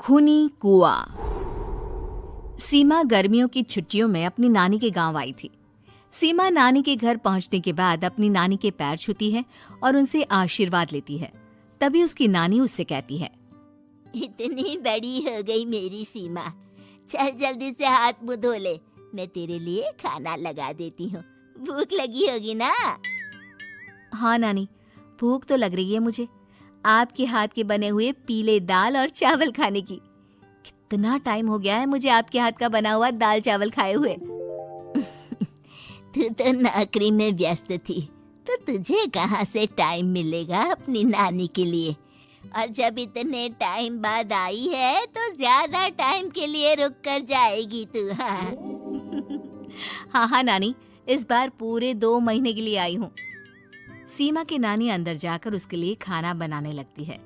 खूनी कुआं। सीमा गर्मियों की छुट्टियों में अपनी नानी के गांव आई थी। सीमा नानी के घर पहुंचने के बाद अपनी नानी के पैर छूती है और उनसे आशीर्वाद लेती है। तभी उसकी नानी उससे कहती है, इतनी बड़ी हो गई मेरी सीमा, चल जल्दी से हाथ मुंह धो ले, मैं तेरे लिए खाना लगा देती हूँ। भूख लगी होगी ना? हाँ नानी, भूख तो लग रही है मुझे, आपके हाथ के बने हुए पीले दाल और चावल खाने की। कितना टाइम हो गया है मुझे आपके हाथ का बना हुआ दाल चावल खाए हुए। तू तो नौकरी में व्यस्त थी, तो तुझे कहाँ से टाइम मिलेगा अपनी नानी के लिए? और जब इतने टाइम बाद आई है तो ज्यादा टाइम के लिए रुक कर जाएगी तू। हाँ नानी, इस बार पूरे 2 महीने के लिए आई हूँ। सीमा की नानी अंदर जाकर उसके लिए खाना बनाने लगती है।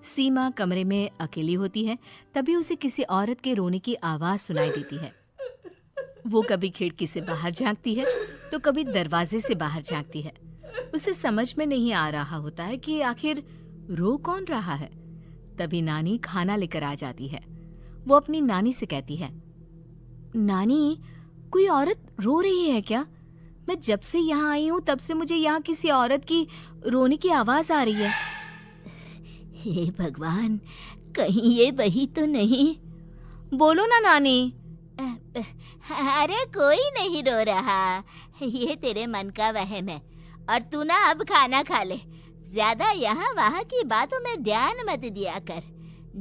सीमा कमरे में अकेली होती है, तभी उसे किसी औरत के रोने की आवाज सुनाई देती है। वो कभी खिड़की से बाहर झांकती है तो कभी दरवाजे से बाहर झांकती है। उसे समझ में नहीं आ रहा होता है कि आखिर रो कौन रहा है। तभी नानी खाना लेकर आ जाती है। वो अपनी नानी से कहती है, नानी, कोई औरत रो रही है क्या? मैं जब से यहाँ आई हूँ तब से मुझे यहाँ किसी औरत की रोने की आवाज आ रही है। हे भगवान, कहीं ये वही तो नहीं? बोलो ना नानी। अरे कोई नहीं रो रहा, ये तेरे मन का वहम है। और तू ना अब खाना खा ले, ज्यादा यहाँ वहाँ की बातों में ध्यान मत दिया कर।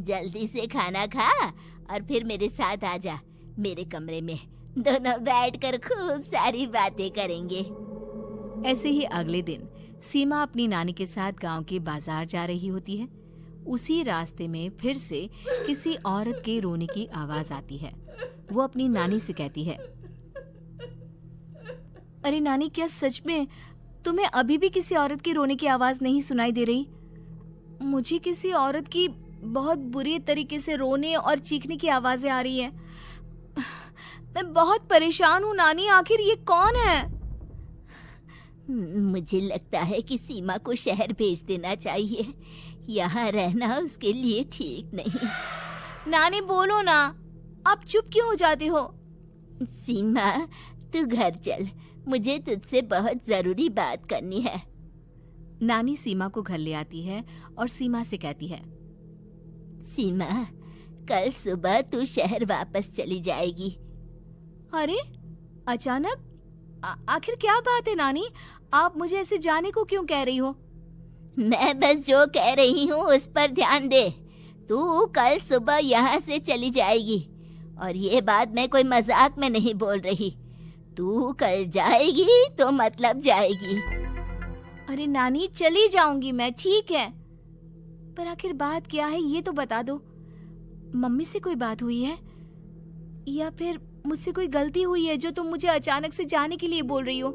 जल्दी से खाना खा और फिर मेरे साथ आ जा मेरे कमरे में, दोनों बैठकर खूब सारी बातें करेंगे। ऐसे ही अगले दिन सीमा अपनी नानी के साथ गांव के बाजार जा रही होती है। उसी रास्ते में फिर से किसी औरत के रोने की आवाज आती है। वो अपनी नानी से कहती है, अरे नानी, क्या सच में तुम्हें अभी भी किसी औरत के रोने की आवाज नहीं सुनाई दे रही? मुझे किसी औरत की बहुत बुरी तरीके से रोने और चीखने की आवाजें आ रही हैं। मैं बहुत परेशान हूँ नानी, आखिर ये कौन है? मुझे लगता है कि सीमा को शहर भेज देना चाहिए, यहाँ रहना उसके लिए ठीक नहीं। नानी बोलो ना, आप चुप क्यों हो जाते हो? सीमा, तू घर चल, मुझे तुझसे बहुत जरूरी बात करनी है। नानी सीमा को घर ले आती है और सीमा से कहती है, सीमा, कल सुबह तू शहर वापस चली जाएगी। अरे अचानक? आखिर क्या बात है नानी, आप मुझे ऐसे जाने को क्यों कह रही हो? मैं बस जो कह रही हूँ उस पर ध्यान दे। तू कल सुबह यहाँ से चली जाएगी, और ये बात मैं कोई मजाक में नहीं बोल रही। तू कल जाएगी तो मतलब जाएगी। अरे नानी, चली जाऊंगी मैं, ठीक है, पर आखिर बात क्या है ये तो बता दो। मम्मी से कोई बात हुई है या फिर मुझसे कोई गलती हुई है जो तुम मुझे अचानक से जाने के लिए बोल रही हो?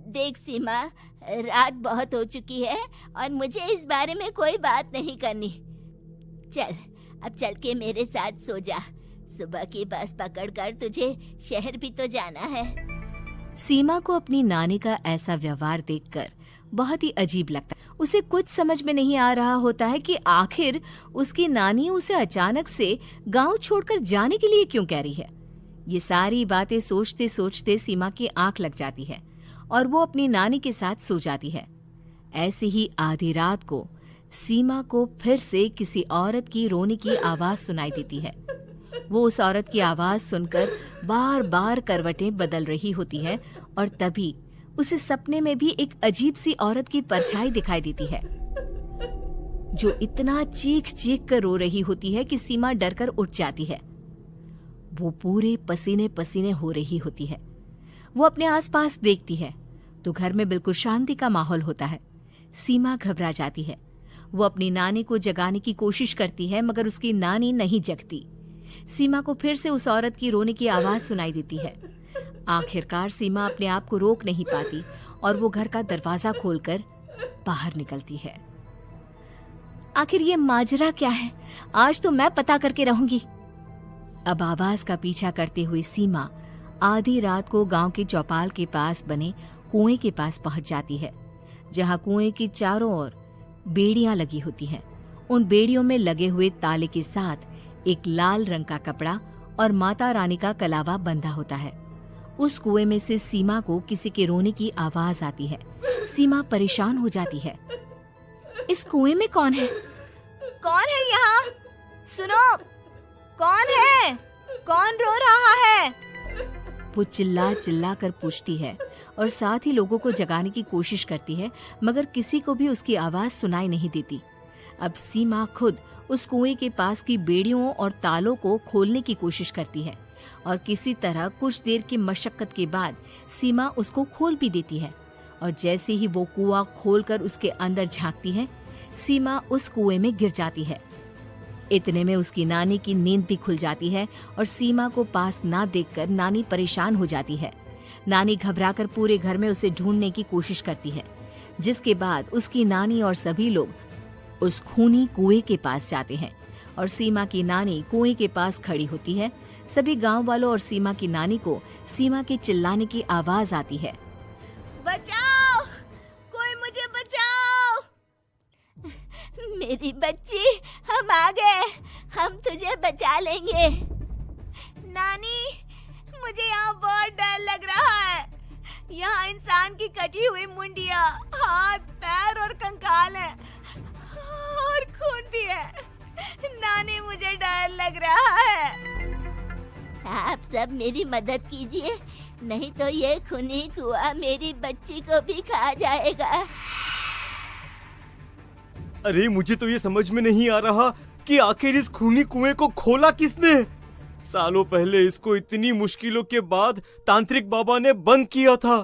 देख सीमा, रात बहुत हो चुकी है और मुझे इस बारे में कोई बात नहीं करनी। चल, अब चल के मेरे साथ सो जा। सुबह की बस पकड़कर तुझे शहर भी तो जाना है। सीमा को अपनी नानी का ऐसा व्यवहार देखकर बहुत ही अजीब लगता है। उसे कुछ समझ में नहीं आ रहा होता है कि आखिर उसकी नानी उसे अचानक से गांव छोड़कर जाने के लिए क्यों कह रही है। ये सारी बातें सोचते सोचते सीमा की आंख लग जाती है और वो अपनी नानी के साथ सो जाती है। ऐसे ही आधी रात को सीमा को फिर से किसी औरत की रोने की आवाज सुनाई देती है। वो उस औरत की आवाज सुनकर बार बार करवटें बदल रही होती है और तभी उसे सपने में भी एक अजीब सी औरत की परछाई दिखाई देती है, जो इतना चीख चीख कर रो रही होती है कि सीमा डरकर उठ जाती है। वो पूरे पसीने पसीने हो रही होती है। वो अपने आसपास देखती है तो घर में बिल्कुल शांति का माहौल होता है। सीमा घबरा जाती है। वो अपनी नानी को जगाने की कोशिश करती है, मगर उसकी नानी नहीं जगती। सीमा को फिर से उस औरत की रोने की आवाज सुनाई देती है। आखिरकार सीमा अपने आप को रोक नहीं पाती और वो घर का दरवाजा खोलकर बाहर निकलती है। आखिर ये माजरा क्या है? आज तो मैं पता करके रहूंगी। अब आवाज का पीछा करते हुए सीमा आधी रात को गांव के चौपाल के पास बने कुएं के पास पहुंच जाती है, जहां कुएं की चारों ओर बेड़ियां लगी होती हैं उन बेड़ियों में लगे हुए ताले के साथ एक लाल रंग का कपड़ा और माता रानी का कलावा बंधा होता है। उस कुएं में से सीमा को किसी के रोने की आवाज आती है। सीमा परेशान हो जाती है। इस कुएं में कौन है? कौन है यहाँ? सुनो, कौन है? कौन रो रहा है? वो चिल्ला चिल्ला कर पूछती है और साथ ही लोगों को जगाने की कोशिश करती है, मगर किसी को भी उसकी आवाज सुनाई नहीं देती। अब सीमा खुद उस कुएं के पास की बेड़ियों और तालों को खोलने की कोशिश करती है और किसी तरह कुछ देर की मशक्कत के बाद सीमा उसको खोल भी देती है। और जैसे ही वो कुआं खोलकर उसके अंदर झांकती है, सीमा उस कुएं में गिर जाती है। इतने में उसकी नानी की नींद भी खुल जाती है और सीमा को पास ना देखकर नानी परेशान हो जाती है। नानी घबराकर पूरे घर में उसे ढूंढने की कोशिश करती है, जिसके बाद उसकी नानी और सभी लोग उस खूनी कुएं के पास जाते हैं और सीमा की नानी कुएं के पास खड़ी होती है। सभी गांव वालों और सीमा की नानी को सीमा के चिल्लाने की आवाज आती है। बचाओ, कोई मुझे बचाओ। मेरी बच्ची, हम आ गए, हम तुझे बचा लेंगे। नानी, मुझे यहाँ बहुत डर लग रहा है। यहाँ इंसान की कटी हुई मुंडिया, हाथ, पैर और कंकाल है और खून भी है। नानी, मुझे डर लग रहा है। आप सब मेरी मदद कीजिए, नहीं तो ये खूनी कुआं मेरी बच्ची को भी खा जाएगा। अरे मुझे तो ये समझ में नहीं आ रहा कि आखिर इस खूनी कुएं को खोला किसने। सालों पहले इसको इतनी मुश्किलों के बाद तांत्रिक बाबा ने बंद किया था।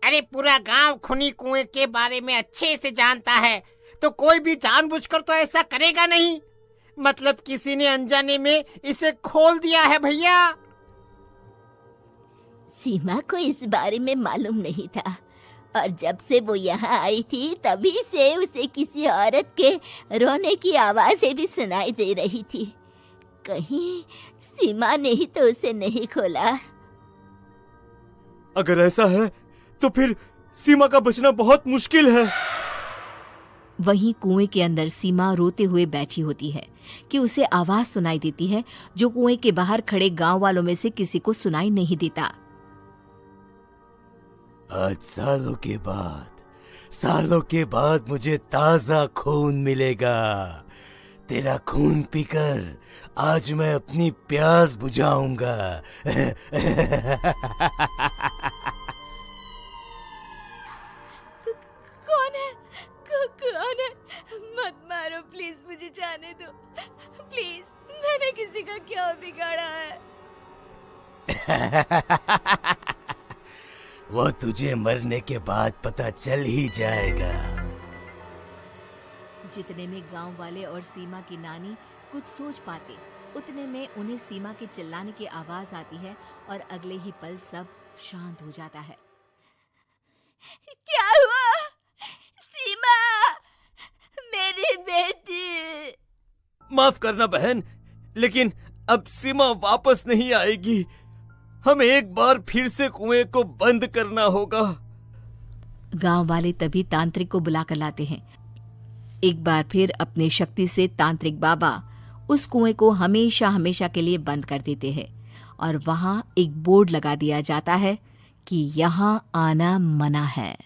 अरे पूरा गांव खूनी कुएं के बारे में अच्छे से जानता है, तो कोई भी जानबूझकर तो ऐसा करेगा नहीं। मतलब किसी ने अनजाने में इसे खोल दिया है भैया। सीमा को इस बारे में मालूम नहीं था और जब से वो यहाँ आई थी तभी से उसे किसी औरत के रोने की आवाजें भी सुनाई दे रही थी। कहीं सीमा ने ही तो उसे नहीं खोला। अगर ऐसा है तो फिर सीमा का बचना बहुत मुश्किल है। वहीं कुएं के अंदर सीमा रोते हुए बैठी होती है कि उसे आवाज सुनाई देती है जो कुएं के बाहर खड़े गांव वालों में से किसी को सुनाई नहीं देता। आज सालों के बाद मुझे ताजा खून मिलेगा। तेरा खून पीकर आज मैं अपनी प्यास बुझाऊंगा। कौन है? मत मारो प्लीज, मुझे जाने दो प्लीज। मैंने किसी का क्या बिगाड़ा है? वो तुझे मरने के बाद पता चल ही जाएगा। जितने में गांव वाले और सीमा की नानी कुछ सोच पाते, उतने में उन्हें सीमा के चिल्लाने की आवाज आती है और अगले ही पल सब शांत हो जाता है। क्या हुआ? सीमा, मेरी बेटी। माफ करना बहन, लेकिन अब सीमा वापस नहीं आएगी। हमें एक बार फिर से कुएं को बंद करना होगा। गांव वाले तभी तांत्रिक को बुला कर लाते हैं। एक बार फिर अपनी शक्ति से तांत्रिक बाबा उस कुएं को हमेशा हमेशा के लिए बंद कर देते हैं और वहां एक बोर्ड लगा दिया जाता है कि यहाँ आना मना है।